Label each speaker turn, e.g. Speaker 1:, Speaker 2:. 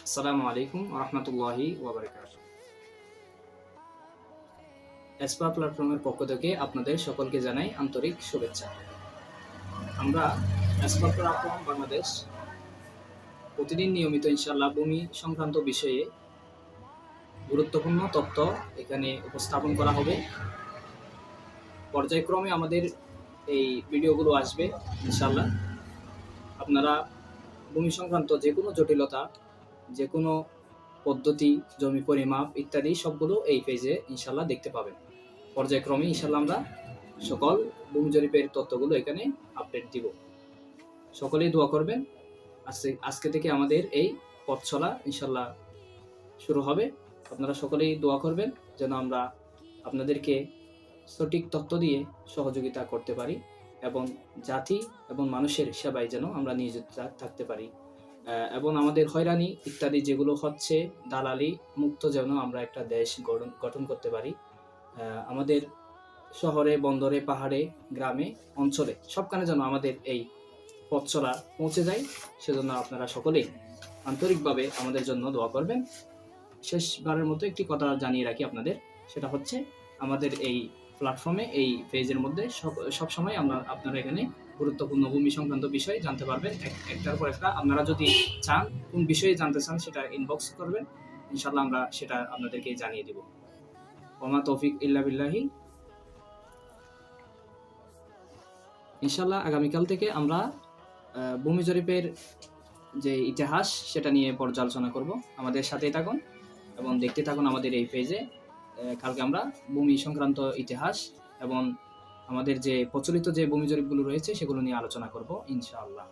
Speaker 1: আসসালামু আলাইকুম রহমতুল্লাহি ওয়াবারাকাতুহু। এসপা প্ল্যাটফর্মের পক্ষ থেকে আপনাদের সকলকে জানাই আন্তরিক শুভেচ্ছা। আমরা এসপা প্ল্যাটফর্ম বাংলাদেশ প্রতিদিন নিয়মিত ইনশাআল্লাহ ভূমি সংক্রান্ত বিষয়ে গুরুত্বপূর্ণ তথ্য এখানে উপস্থাপন করা হবে। পর্যায়ক্রমে আমাদের এই ভিডিওগুলো আসবে ইনশাআল্লাহ। আপনারা ভূমি সংক্রান্ত যে কোনো জটিলতা, যে কোনো পদ্ধতি, জমি পরিমাপ ইত্যাদি সবগুলো এই পেজে ইনশাআল্লাহ দেখতে পাবেন। পর্যায়ক্রমে ইনশাআল্লাহ আমরা সকল ভূমি জরিপের তথ্যগুলো এখানে আপডেট দিব। সকলেই দোয়া করবেন। আজকে থেকে আমাদের এই পথ চলা ইনশাআল্লাহ শুরু হবে। আপনারা সকলেই দোয়া করবেন যেন আমরা আপনাদেরকে সঠিক তথ্য দিয়ে সহযোগিতা করতে পারি এবং জাতি এবং মানুষের সেবায় যেন আমরা নিয়োজিত থাকতে পারি এবং আমাদের হয়রানি ইত্যাদি যেগুলো হচ্ছে দালালি মুক্ত যেন আমরা একটা দেশ গঠন করতে পারি। আমাদের শহরে, বন্দরে, পাহাড়ে, গ্রামে, অঞ্চলে সবখানে যেন আমাদের এই পথ চলা পৌঁছে যায়, সেজন্য আপনারা সকলেই আন্তরিকভাবে আমাদের জন্য দোয়া করবেন। শেষবারের মতো একটি কথা জানিয়ে রাখি আপনাদের, সেটা হচ্ছে আমাদের এই প্ল্যাটফর্মে, এই পেজের মধ্যে সবসময় আপনারা এখানে গুরুত্বপূর্ণ ভূমি সংক্রান্ত বিষয় জানতে পারবেন একটার পর একটা। আপনারা যদি চান কোন বিষয়ে জানতে চান সেটা ইনবক্স করবেন, ইনশাআল্লাহ আমরা সেটা আপনাদেরকে জানিয়ে দিব। ওমা তৌফিক ইল্লা বিল্লাহি। ইনশাআল্লাহ আগামীকাল থেকে আমরা ভূমি জরিপের যে ইতিহাস সেটা নিয়ে পর্যালোচনা করব। আমাদের সাথেই থাকুন এবং দেখতে থাকুন আমাদের এই পেজে। কালকে আমরা ভূমি সংক্রান্ত ইতিহাস এবং আমাদের যে প্রচলিত যে ভূমি জরিপগুলো রয়েছে সেগুলো নিয়ে আলোচনা করব ইনশাআল্লাহ।